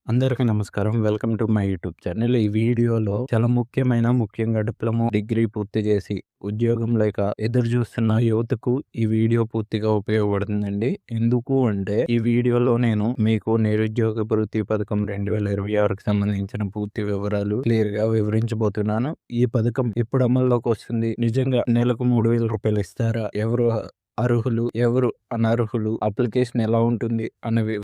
అందరికీ నమస్కారం. Welcome to my YouTube channel. ఈ వీడియోలో చాలా ముఖ్యంగా డిప్లొమా డిగ్రీ పూర్తి చేసి ఉద్యోగం లేక ఎదురు చూస్తున్న యువతకు ఈ వీడియో పూర్తిగా ఉపయోగపడుతుందండి. ఎందుకు అంటే ఈ వీడియోలో నేను మీకు నిరుద్యోగ భృతి పథకం 2026కి సంబంధించిన పూర్తి వివరాలు క్లియర్‌గా వివరించబోతున్నాను. ఈ పథకం ఎప్పుడు అమల్లోకి వస్తుంది? నిజంగా నెలకు 3000 రూపాయలు ఇస్తారా? ఎవరు అర్హులు, ఎవరు అనర్హులు, అప్లికేషన్ ఎలా ఉంటుంది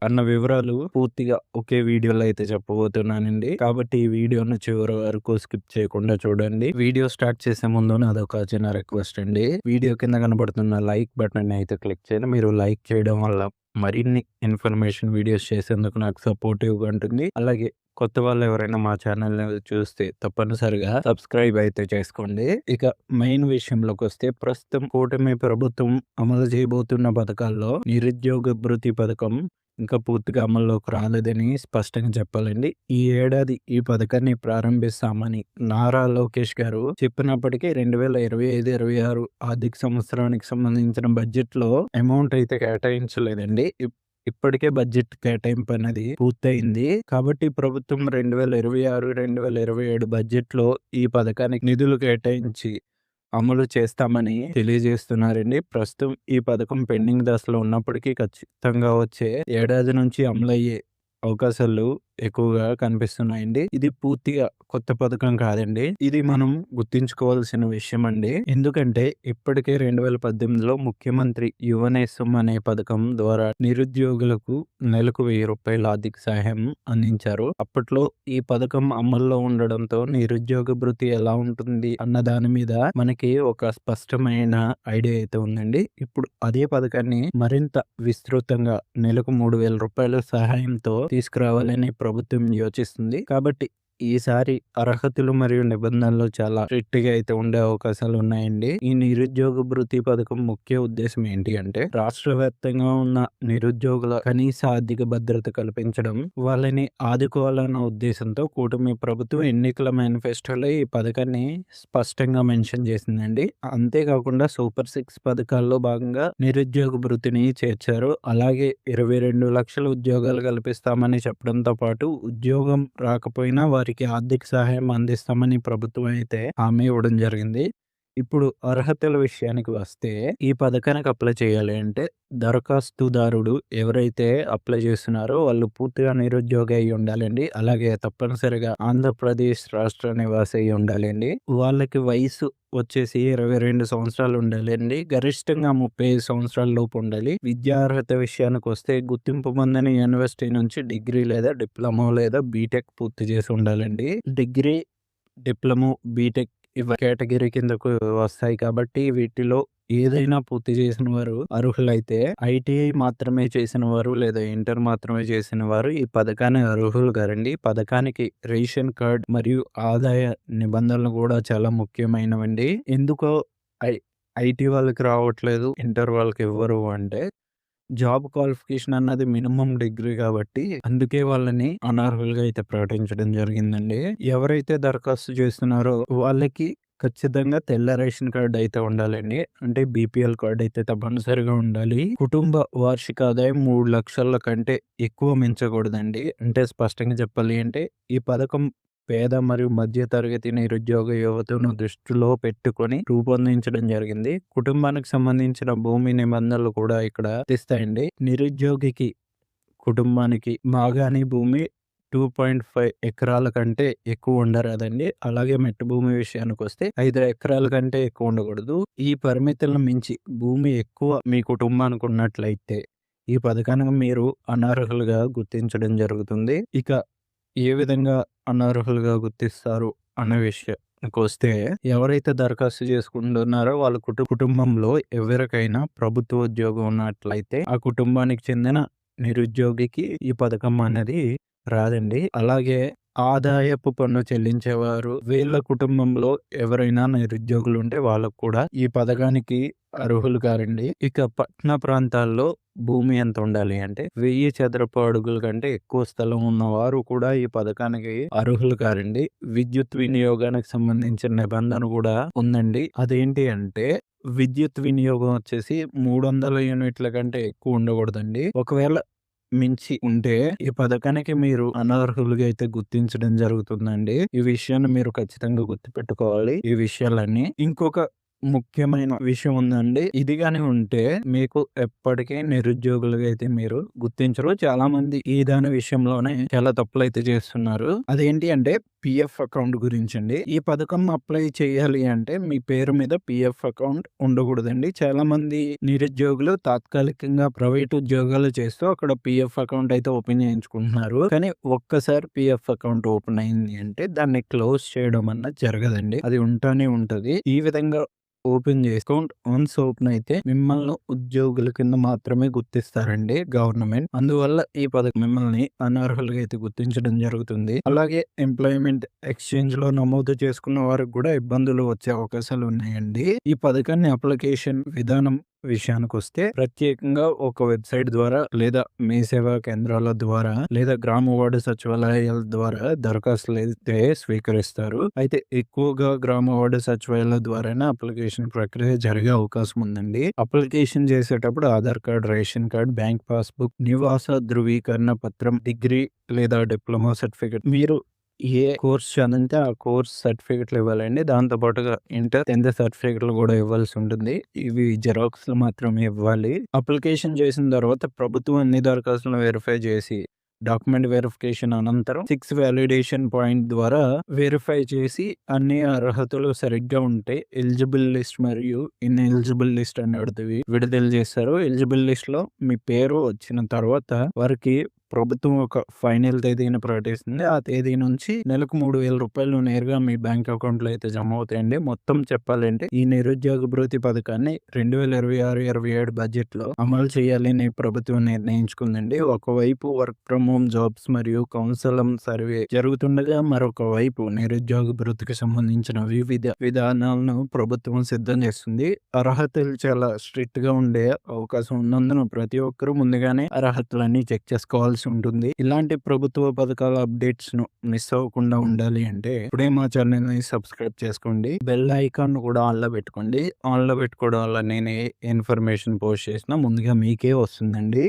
అన్న వివరాలు పూర్తిగా ఒకే వీడియోలో అయితే చెప్పబోతున్నానండి. కాబట్టి ఈ వీడియోను చివరి వరకు స్కిప్ చేయకుండా చూడండి. వీడియో స్టార్ట్ చేసే ముందు నాదొక చిన్న రిక్వెస్ట్ అండి. వీడియో కింద కనబడుతున్న లైక్ బటన్ అయితే క్లిక్ చేయండి. మీరు లైక్ చేయడం వల్ల మరిన్ని ఇన్ఫర్మేషన్ వీడియోస్ చేసేందుకు నాకు సపోర్టివ్‌గా ఉంటుంది. అలాగే కొత్త వాళ్ళు ఎవరైనా మా ఛానల్‌ని చూస్తే తప్పనిసరిగా సబ్స్క్రైబ్ అయితే చేసుకోండి. ఇక మెయిన్ విషయంలోకి వస్తే ప్రస్తుతం కూటమి ప్రభుత్వం అమలు చేయబోతున్న పథకాల్లో నిరుద్యోగ భృతి పథకం ఇంకా పూర్తిగా అమల్లోకి రాలేదని స్పష్టంగా చెప్పాలండి. ఈ ఏడాది ఈ పథకాన్ని ప్రారంభిస్తామని నారా లోకేష్ గారు చెప్పినప్పటికీ 2025, 26 ఆర్థిక సంవత్సరానికి సంబంధించిన బడ్జెట్‌లో అమౌంట్ అయితే కేటాయించలేదండి. ఇప్పటికే బడ్జెట్ కేటాయింపు అనేది పూర్తయింది. కాబట్టి ప్రభుత్వం 2026, 2027 బడ్జెట్‌లో ఈ పథకానికి నిధులు కేటాయించి అమలు చేస్తామని తెలియజేస్తున్నారండి. ప్రస్తుతం ఈ పథకం పెండింగ్ దశలో ఉన్నప్పటికీ ఖచ్చితంగా వచ్చే ఏడాది నుంచి అమలయ్యే అవకాశాలు ఎక్కువగా కనిపిస్తున్నాయండి. ఇది పూర్తిగా కొత్త పథకం కాదండి. ఇది మనం గుర్తుంచుకోవాల్సిన విషయం అండి. ఎందుకంటే ఇప్పటికే 2018లో ముఖ్యమంత్రి యువనేస్తం అనే పథకం ద్వారా నిరుద్యోగులకు నెలకు 1000 రూపాయల ఆర్థిక సహాయం అందించారు. అప్పట్లో ఈ పథకం అమల్లో ఉండడంతో నిరుద్యోగ భృతి ఎలా ఉంటుంది అన్న దాని మీద మనకి ఒక స్పష్టమైన ఐడియా అయితే ఉందండి. ఇప్పుడు అదే పథకాన్ని మరింత విస్తృతంగా నెలకు 3000 రూపాయల సహాయంతో తీసుకురావాలని ప్రభుత్వం యోచిస్తుంది. కాబట్టి ఈసారి అర్హతలు మరియు నిబంధనలు చాలా స్ట్రిక్ట్ గా అయితే ఉండే అవకాశాలు ఉన్నాయండి. ఈ నిరుద్యోగ భృతి పథకం ముఖ్య ఉద్దేశం ఏంటి అంటే రాష్ట్ర వ్యాప్తంగా ఉన్న నిరుద్యోగుల కనీస ఆర్థిక భద్రత కల్పించడం, వాళ్ళని ఆదుకోవాలన్న ఉద్దేశంతో కూటమి ప్రభుత్వం ఎన్నికల మేనిఫెస్టోలో ఈ పథకాన్ని స్పష్టంగా మెన్షన్ చేసిందండి. అంతేకాకుండా సూపర్ 6 పథకాల్లో భాగంగా నిరుద్యోగ భృతిని చేర్చారు. అలాగే 22 లక్షల ఉద్యోగాలు కల్పిస్తామని చెప్పడంతో పాటు ఉద్యోగం రాకపోయినా వారికి ఆర్థిక సహాయం అందిస్తామని ప్రభుత్వం అయితే హామీ ఇవ్వడం జరిగింది. ఇప్పుడు అర్హతల విషయానికి వస్తే ఈ పథకానికి అప్లై చేయాలి అంటే దరఖాస్తుదారుడు ఎవరైతే అప్లై చేస్తున్నారో వాళ్ళు పూర్తిగా నిరుద్యోగి అయి ఉండాలండి. అలాగే తప్పనిసరిగా ఆంధ్రప్రదేశ్ రాష్ట్ర నివాసి అయి ఉండాలండి. వాళ్ళకి వయసు వచ్చేసి 22 సంవత్సరాలు ఉండాలండి. గరిష్టంగా 35 సంవత్సరాల లోపు ఉండాలి. విద్యా అర్హత విషయానికి వస్తే గుర్తింపు పొందని యూనివర్సిటీ నుంచి డిగ్రీ లేదా డిప్లొమా లేదా బీటెక్ పూర్తి చేసి ఉండాలండి. డిగ్రీ, డిప్లొమా, బీటెక్ ఇవి కేటగిరీ కిందకు వస్తాయి కాబట్టి వీటిలో ఏదైనా పూర్తి చేసిన వారు అర్హులైతే ఐటీఐ మాత్రమే చేసిన వారు లేదా ఇంటర్ మాత్రమే చేసిన వారు ఈ పథకానికి అర్హులు కారండి. పథకానికి రేషన్ కార్డ్ మరియు ఆదాయ నిబంధనలు కూడా చాలా ముఖ్యమైనవండి. ఎందుకో ఐటీ వాళ్ళకి రావట్లేదు, ఇంటర్ వాళ్ళకి ఇవ్వరు అంటే జాబ్ క్వాలిఫికేషన్ అన్నది మినిమం డిగ్రీ కాబట్టి అందుకే వాళ్ళని అనర్హులుగా అయితే ప్రకటించడం జరిగిందండి. ఎవరైతే దరఖాస్తు చేస్తున్నారో వాళ్ళకి ఖచ్చితంగా తెల్ల రేషన్ కార్డ్ అయితే ఉండాలండి. అంటే బీపీఎల్ కార్డ్ అయితే తప్పనిసరిగా ఉండాలి. కుటుంబ వార్షిక ఆదాయం 3 లక్షల కంటే ఎక్కువ మించకూడదండి. అంటే స్పష్టంగా చెప్పాలి అంటే ఈ పథకం పేద మరియు మధ్య తరగతి నిరుద్యోగ యువతను దృష్టిలో పెట్టుకొని రూపొందించడం జరిగింది. కుటుంబానికి సంబంధించిన భూమి నిబంధనలు కూడా ఇక్కడ తెస్తాయండి. నిరుద్యోగికి కుటుంబానికి మాగాణి భూమి 2.5 ఎకరాల కంటే ఎక్కువ ఉండరాదండి. అలాగే మెట్టు భూమి విషయానికి వస్తే 5 ఎకరాల కంటే ఎక్కువ ఉండకూడదు. ఈ పరిమితులను మించి భూమి ఎక్కువ మీ కుటుంబానికి ఉన్నట్లయితే ఈ పథకానికి మీరు అనర్హులుగా గుర్తించడం జరుగుతుంది. ఇక ఏ విధంగా అనర్హులుగా గుర్తిస్తారు అనే విషయానికొస్తే ఎవరైతే దరఖాస్తు చేసుకుంటున్నారో వాళ్ళ కుటుంబంలో ఎవరికైనా ప్రభుత్వ ఉద్యోగం ఉన్నట్లయితే ఆ కుటుంబానికి చెందిన నిరుద్యోగికి ఈ పథకం అనేది రాదండి. అలాగే ఆదాయపు పన్ను చెల్లించేవారు వీళ్ళ కుటుంబంలో ఎవరైనా నిరుద్యోగులు ఉంటే వాళ్ళకు కూడా ఈ పథకానికి అర్హులు కారండి. ఇక పట్టణ ప్రాంతాల్లో భూమి ఎంత ఉండాలి అంటే 1000 చదరపు అడుగుల కంటే ఎక్కువ స్థలం ఉన్నవారు కూడా ఈ పథకానికి అర్హులు కారండి. విద్యుత్ వినియోగానికి సంబంధించిన నిబంధన కూడా ఉందండి. అదేంటి అంటే విద్యుత్ వినియోగం వచ్చేసి 300 యూనిట్ల కంటే ఎక్కువ ఉండకూడదండి. ఒకవేళ మించి ఉంటే ఈ పథకానికి మీరు అనర్హులుగా అయితే గుర్తించడం జరుగుతుందండి. ఈ విషయాన్ని మీరు ఖచ్చితంగా గుర్తుపెట్టుకోవాలి. ఈ విషయాలన్నీ. ఇంకొక ముఖ్యమైన విషయం ఉందండి. ఇది గాని ఉంటే మీకు ఎప్పటికీ నిరుద్యోగులుగా అయితే మీరు గుర్తించరు. చాలా మంది ఈ దాని విషయంలోనే చాలా తప్పులైతే చేస్తున్నారు. అదేంటి అంటే పీఎఫ్ అకౌంట్ గురించండి. ఈ పథకం అప్లై చేయాలి అంటే మీ పేరు మీద పీఎఫ్ అకౌంట్ ఉండకూడదండి. చాలా మంది నిరుద్యోగులు తాత్కాలికంగా ప్రైవేట్ ఉద్యోగాలు చేస్తూ అక్కడ పీఎఫ్ అకౌంట్ అయితే ఓపెన్ చేయించుకుంటున్నారు. కానీ ఒక్కసారి పీఎఫ్ అకౌంట్ ఓపెన్ అయింది అంటే దాన్ని క్లోజ్ చేయడం అన్నది జరగదండి. అది ఉంటానే ఉంటది. ఈ విధంగా ఓపెన్ చేసి అకౌంట్ వన్స్ ఓపెన్ అయితే మిమ్మల్ని ఉద్యోగుల కింద మాత్రమే గుర్తిస్తారండి గవర్నమెంట్. అందువల్ల ఈ పథకం మిమ్మల్ని అనర్హులుగా అయితే గుర్తించడం జరుగుతుంది. అలాగే ఎంప్లాయ్మెంట్ ఎక్స్చేంజ్ లో నమోదు చేసుకున్న వారికి కూడా ఇబ్బందులు వచ్చే అవకాశాలు ఉన్నాయండి. ఈ పథకాన్ని అప్లికేషన్ విధానం విషయానికొస్తే ప్రత్యేకంగా ఒక వెబ్సైట్ ద్వారా లేదా మీ సేవా కేంద్రాల ద్వారా లేదా గ్రామ వార్డు సచివాలయాల ద్వారా దరఖాస్తులు అయితే స్వీకరిస్తారు. అయితే ఎక్కువగా గ్రామ వార్డు సచివాలయాల ద్వారానే అప్లికేషన్ ప్రక్రియ జరిగే అవకాశం ఉందండి. అప్లికేషన్ చేసేటప్పుడు Aadhaar card, ration card, bank passbook, నివాస ధృవీకరణ పత్రం, డిగ్రీ లేదా డిప్లొమా సర్టిఫికెట్, మీరు ఏ కోర్స్ చదివితే ఆ కోర్స్ సర్టిఫికెట్లు ఇవ్వాలండి. దాంతో పాటుగా ఇంటర్ 10th సర్టిఫికెట్లు కూడా ఇవ్వాల్సి ఉంటుంది. ఇవి జిరాక్స్లు మాత్రమే ఇవ్వాలి. అప్లికేషన్ చేసిన తర్వాత ప్రభుత్వం అన్ని దరఖాస్తులను వెరిఫై చేసి డాక్యుమెంట్ వెరిఫికేషన్ అనంతరం 6 వాలిడేషన్ పాయింట్ ద్వారా వెరిఫై చేసి అన్ని అర్హతలు సరిగ్గా ఉంటే ఎలిజిబుల్ లిస్ట్ మరియు ఇన్ఎలిజిబుల్ లిస్ట్ అని విడుదల చేస్తారు. ఎలిజిబుల్ లిస్ట్ లో మీ పేరు వచ్చిన తర్వాత వారికి ప్రభుత్వం ఒక ఫైనల్ తేదీని ప్రకటిస్తుంది. ఆ తేదీ నుంచి నెలకు 3,000 రూపాయలు నేరుగా మీ బ్యాంక్ అకౌంట్ లో అయితే జమ అవుతాయండి. మొత్తం చెప్పాలంటే ఈ నిరుద్యోగ భృతి పథకాన్ని 2026-27 బడ్జెట్ లో అమలు చేయాలని ప్రభుత్వం నిర్ణయించుకుందండి. ఒకవైపు వర్క్ ఫ్రమ్ హోమ్ జాబ్స్ మరియు కౌన్సిలం సర్వే జరుగుతుండగా మరొక వైపు నిరుద్యోగ భృతికి సంబంధించిన వివిధ విధానాలను ప్రభుత్వం సిద్ధం చేస్తుంది. అర్హతలు చాలా స్ట్రిక్ట్ గా ఉండే అవకాశం ఉన్నందున ప్రతి ఒక్కరూ ముందుగానే అర్హతలన్నీ చెక్ చేసుకోవాల్సి ఉంటుంది. ఇలాంటి ప్రభుత్వ పథకాల అప్డేట్స్ ను మిస్ అవ్వకుండా ఉండాలి అంటే ఇప్పుడే మా ఛానల్ ని సబ్స్క్రైబ్ చేసుకోండి. బెల్ ఐకాన్ కూడా ఆన్ లో పెట్టుకోండి. ఆన్ లో పెట్టుకోవడం వల్ల నేను ఏ ఇన్ఫర్మేషన్ పోస్ట్ చేసినా ముందుగా మీకే వస్తుందండి.